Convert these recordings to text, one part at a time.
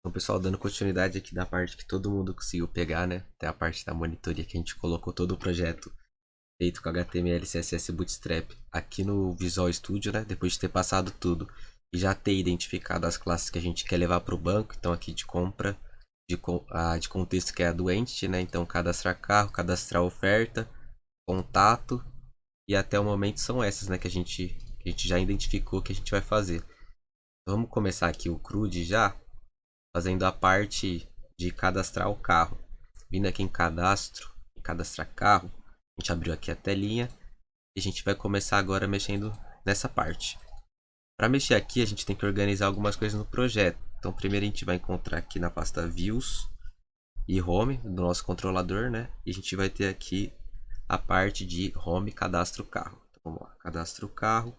Então, pessoal, dando continuidade aqui da parte que todo mundo conseguiu pegar, né? Até a parte da monitoria que a gente colocou todo o projeto feito com HTML, CSS e Bootstrap aqui no Visual Studio, né? Depois de ter passado tudo e já ter identificado as classes que a gente quer levar para o banco. Então, aqui de compra, de contexto que é a do entity, né? Então, cadastrar carro, cadastrar oferta, contato e até o momento são essas, né? Que a gente já identificou que a gente vai fazer. Vamos começar aqui o CRUD já, fazendo a parte de cadastrar o carro. Vindo aqui em cadastro, em cadastrar carro, a gente abriu aqui a telinha e a gente vai começar agora mexendo nessa parte. Para mexer aqui, a gente tem que organizar algumas coisas no projeto. Então, primeiro a gente vai encontrar aqui na pasta Views e Home do nosso controlador, né? E a gente vai ter aqui a parte de Home Cadastro Carro. Então, vamos lá, cadastro carro.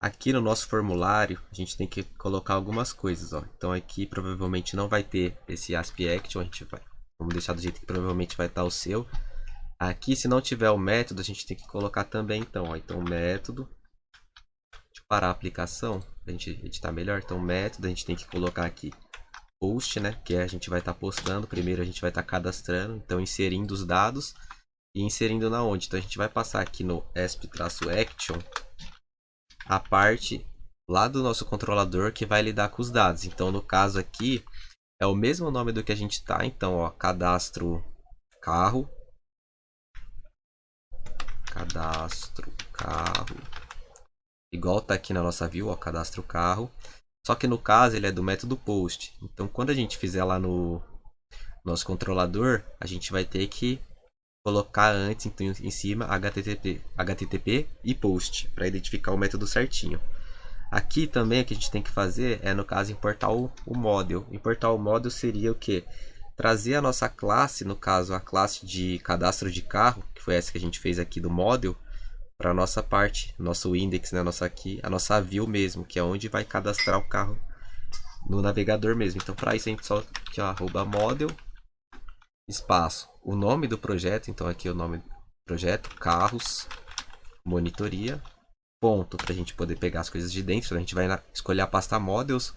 Aqui no nosso formulário, a gente tem que colocar algumas coisas, ó. Então aqui provavelmente não vai ter esse ASP Action, vamos deixar do jeito que provavelmente vai estar o seu. Aqui, se não tiver o método, a gente tem que colocar também, então, ó. Então, método. Deixa eu parar a aplicação, pra gente editar melhor. Então, método, a gente tem que colocar aqui post, né? Que a gente vai estar postando. Primeiro a gente vai estar cadastrando, então inserindo os dados. E inserindo na onde? Então, a gente vai passar aqui no ASP-Action a parte lá do nosso controlador que vai lidar com os dados. Então, no caso aqui, é o mesmo nome do que a gente está. Então, ó, cadastro carro. Cadastro carro. Igual tá aqui na nossa view, ó, cadastro carro. Só que no caso ele é do método post. Então, quando a gente fizer lá no nosso controlador, a gente vai ter que colocar antes, então, em cima HTTP e post para identificar o método certinho. Aqui também o que a gente tem que fazer é, no caso, importar o model. Importar o model seria o que? Trazer a nossa classe, no caso a classe de cadastro de carro, que foi essa que a gente fez aqui do model, para a nossa parte, nosso index, né? A nossa view mesmo, que é onde vai cadastrar o carro no navegador mesmo. Então, para isso a gente só aqui, ó, arroba model, espaço, o nome do projeto, então aqui é o nome do projeto, carros, monitoria, ponto, para a gente poder pegar as coisas de dentro. A gente vai escolher a pasta models,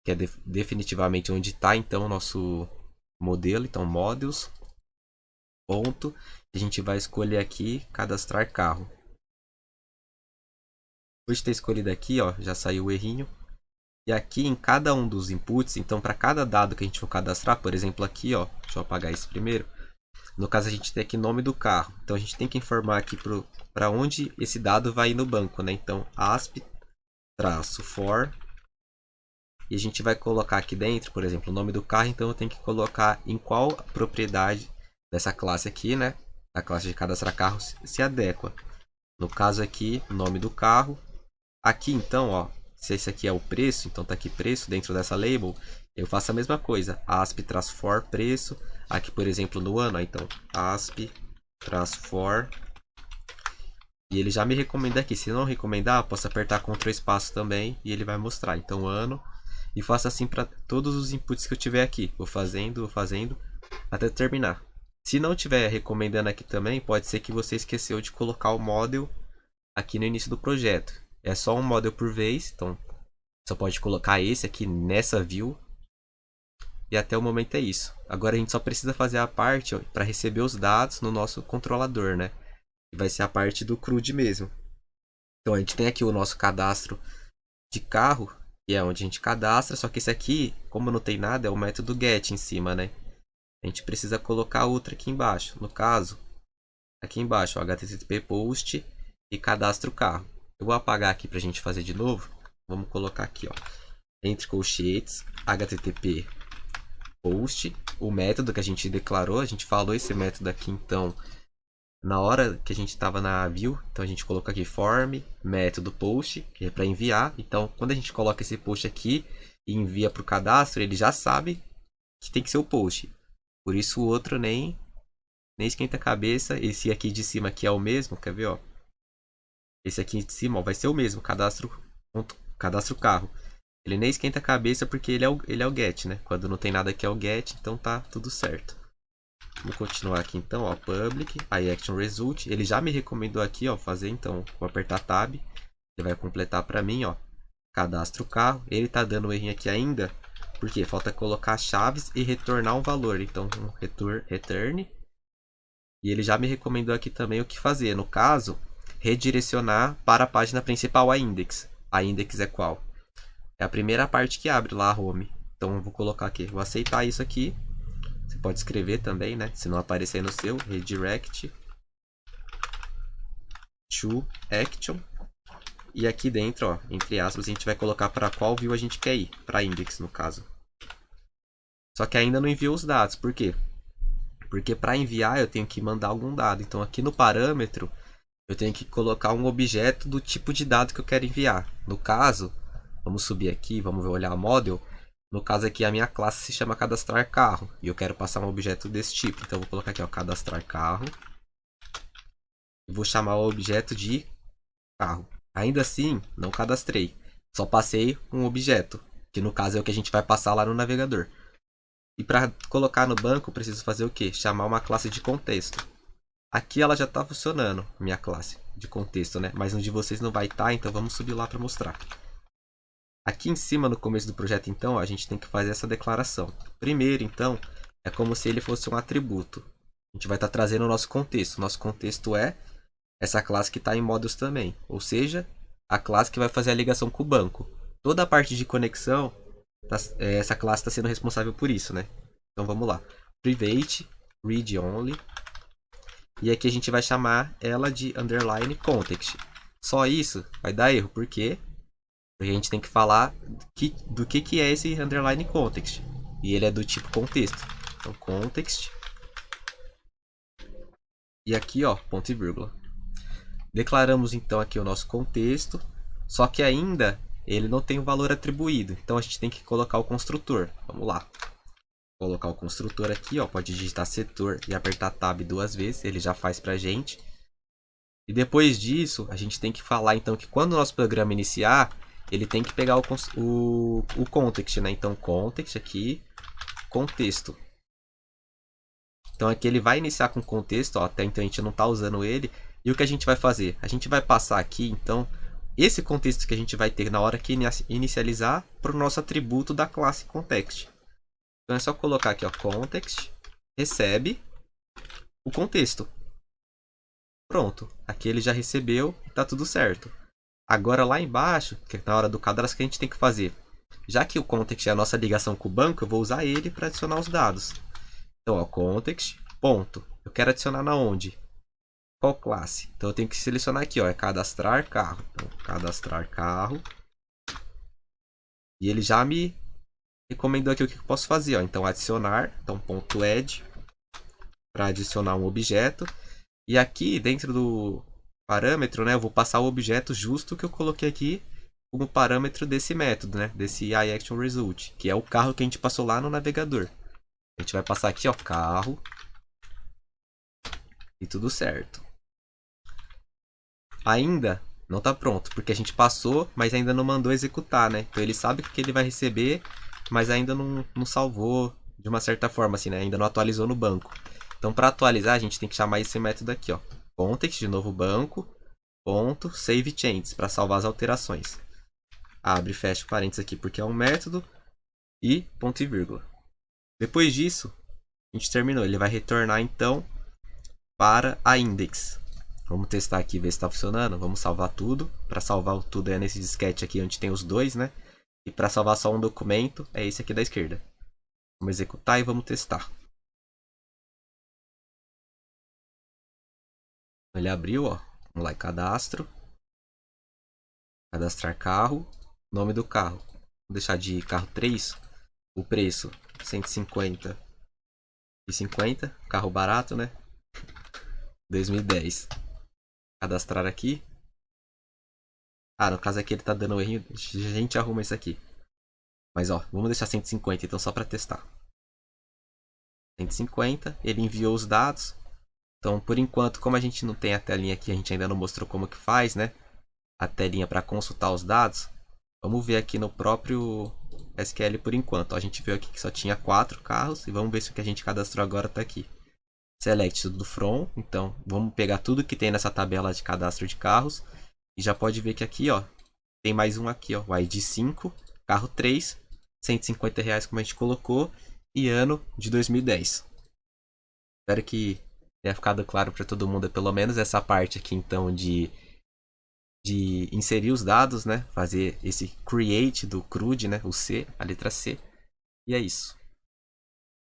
que é definitivamente onde está então o nosso modelo. Então, models, ponto, a gente vai escolher aqui cadastrar carro. Depois de ter escolhido aqui, ó, já saiu o errinho. E aqui em cada um dos inputs, então para cada dado que a gente for cadastrar, por exemplo aqui, ó, deixa eu apagar isso primeiro. No caso a gente tem aqui nome do carro, então a gente tem que informar aqui para onde esse dado vai ir no banco, né? Então asp-for, e a gente vai colocar aqui dentro, por exemplo, o nome do carro, então eu tenho que colocar em qual propriedade dessa classe aqui, né? A classe de cadastrar carro se adequa. No caso aqui, nome do carro. Aqui então, ó, se esse aqui é o preço, então tá aqui preço dentro dessa label, eu faço a mesma coisa, asp-for preço, aqui por exemplo no ano, ó, então asp-for, e ele já me recomenda aqui. Se não recomendar, eu posso apertar Ctrl espaço também e ele vai mostrar, então ano, e faço assim para todos os inputs que eu tiver aqui, vou fazendo até terminar. Se não tiver recomendando aqui também, pode ser que você esqueceu de colocar o model aqui no início do projeto. É só um model por vez, então só pode colocar esse aqui nessa view. E até o momento é isso. Agora a gente só precisa fazer a parte para receber os dados no nosso controlador, né? Que vai ser a parte do CRUD mesmo. Então a gente tem aqui o nosso cadastro de carro, que é onde a gente cadastra, só que esse aqui, como não tem nada, é o método get em cima, né? A gente precisa colocar outra aqui embaixo. No caso, aqui embaixo, ó, http post e cadastro carro. Eu vou apagar aqui para a gente fazer de novo. Vamos colocar aqui, ó, entre colchetes, http post, o método que a gente declarou. A gente falou esse método aqui, então, na hora que a gente estava na view. Então, a gente colocou aqui form, método post, que é para enviar. Então, quando a gente coloca esse post aqui e envia para o cadastro, ele já sabe que tem que ser o post. Por isso, o outro nem esquenta a cabeça. Esse aqui de cima aqui é o mesmo, quer ver, ó? Esse aqui de cima, ó, vai ser o mesmo, cadastro carro. Ele nem esquenta a cabeça porque ele é o get, né? Quando não tem nada aqui é o get, então tá tudo certo. Vamos continuar aqui então, ó, public, aí action result. Ele já me recomendou aqui, ó, fazer, então vou apertar tab. Ele vai completar para mim, ó. cadastro o carro. Ele tá dando um errinho aqui ainda, porque falta colocar chaves e retornar um valor. Então, return. E ele já me recomendou aqui também o que fazer. No caso, redirecionar para a página principal a index. A index é qual? É a primeira parte que abre lá a home. Então, eu vou colocar aqui. Vou aceitar isso aqui. Você pode escrever também, né? Se não aparecer no seu, redirect to action. E aqui dentro, ó, entre aspas, a gente vai colocar para qual view a gente quer ir. Para index, no caso. Só que ainda não enviou os dados. Por quê? Porque para enviar eu tenho que mandar algum dado. Então aqui no parâmetro eu tenho que colocar um objeto do tipo de dado que eu quero enviar. No caso, vamos subir aqui, vamos olhar a model. No caso aqui a minha classe se chama cadastrar carro. E eu quero passar um objeto desse tipo. Então eu vou colocar aqui, ó, cadastrar carro. E vou chamar o objeto de carro. Ainda assim, não cadastrei. Só passei um objeto. Que no caso é o que a gente vai passar lá no navegador. E para colocar no banco, eu preciso fazer o quê? Chamar uma classe de contexto. Aqui ela já está funcionando, minha classe de contexto, né? Mas no de vocês não vai estar, então vamos subir lá para mostrar. Aqui em cima, no começo do projeto, então, a gente tem que fazer essa declaração. Primeiro, então, é como se ele fosse um atributo. A gente vai estar trazendo o nosso contexto. Nosso contexto é essa classe que está em modules também. Ou seja, a classe que vai fazer a ligação com o banco. Toda a parte de conexão, essa classe está sendo responsável por isso, né? Então vamos lá. Private, read only. E aqui a gente vai chamar ela de underline context. Só isso vai dar erro, por quê? Porque a gente tem que falar do que é esse underline context. E ele é do tipo contexto. Então context. E aqui, ó, ponto e vírgula. Declaramos então aqui o nosso contexto, só que ainda ele não tem o valor atribuído, então a gente tem que colocar o construtor. Vamos lá. Colocar o construtor aqui, ó, pode digitar setor e apertar tab 2 vezes, ele já faz pra gente. E depois disso, a gente tem que falar então que quando o nosso programa iniciar, ele tem que pegar o context, né? Então context aqui, contexto. Então aqui ele vai iniciar com contexto, ó, até então a gente não está usando ele. E o que a gente vai fazer? A gente vai passar aqui, então, esse contexto que a gente vai ter na hora que inicializar para o nosso atributo da classe context. Então é só colocar aqui, ó, context, recebe o contexto. Pronto, aqui ele já recebeu e está tudo certo. Agora lá embaixo, que é na hora do cadastro, que a gente tem que fazer. Já que o context é a nossa ligação com o banco, eu vou usar ele para adicionar os dados. Então, ó, context, ponto. Eu quero adicionar na onde? Qual classe? Então eu tenho que selecionar aqui, ó, é cadastrar carro. Então, cadastrar carro. E ele já me recomendou aqui o que eu posso fazer, ó. Então adicionar, então ponto add para adicionar um objeto. E aqui dentro do parâmetro, né, eu vou passar o objeto justo que eu coloquei aqui como parâmetro desse método, né, desse iActionResult, que é o carro que a gente passou lá no navegador. A gente vai passar aqui, ó, carro. E tudo certo. Ainda não está pronto, porque a gente passou, mas ainda não mandou executar, né? Então ele sabe que ele vai receber, mas ainda não salvou de uma certa forma, assim, né? Ainda não atualizou no banco. Então para atualizar, a gente tem que chamar esse método aqui, ó. Context, de novo banco, ponto, save changes, para salvar as alterações. Abre e fecha parênteses aqui, porque é um método, e ponto e vírgula. Depois disso, a gente terminou. Ele vai retornar, então, para a index. Vamos testar aqui, ver se está funcionando. Vamos salvar tudo. Para salvar tudo é nesse disquete aqui onde tem os dois, né? E para salvar só um documento é esse aqui da esquerda. Vamos executar e vamos testar. Ele abriu, ó. Vamos lá em cadastro. Cadastrar carro. Nome do carro. Vou deixar de carro 3. O preço 150 e 50. Carro barato, né? 2010. Cadastrar aqui. Ah, no caso aqui ele tá dando erro. A gente arruma isso aqui. Mas ó, vamos deixar 150 então só para testar. 150, ele enviou os dados. Então, por enquanto, como a gente não tem a telinha aqui, a gente ainda não mostrou como que faz, né? A telinha para consultar os dados. Vamos ver aqui no próprio SQL por enquanto. Ó, a gente viu aqui que só tinha 4 carros e vamos ver se o que a gente cadastrou agora está aqui. Select tudo from. Então, vamos pegar tudo que tem nessa tabela de cadastro de carros. E já pode ver que aqui, ó, tem mais um aqui, ó, o ID5, carro 3, R$ 150 como a gente colocou, e ano de 2010. Espero que tenha ficado claro para todo mundo, pelo menos essa parte aqui, então, de inserir os dados, né? Fazer esse create do CRUD, né? O C, a letra C. E é isso.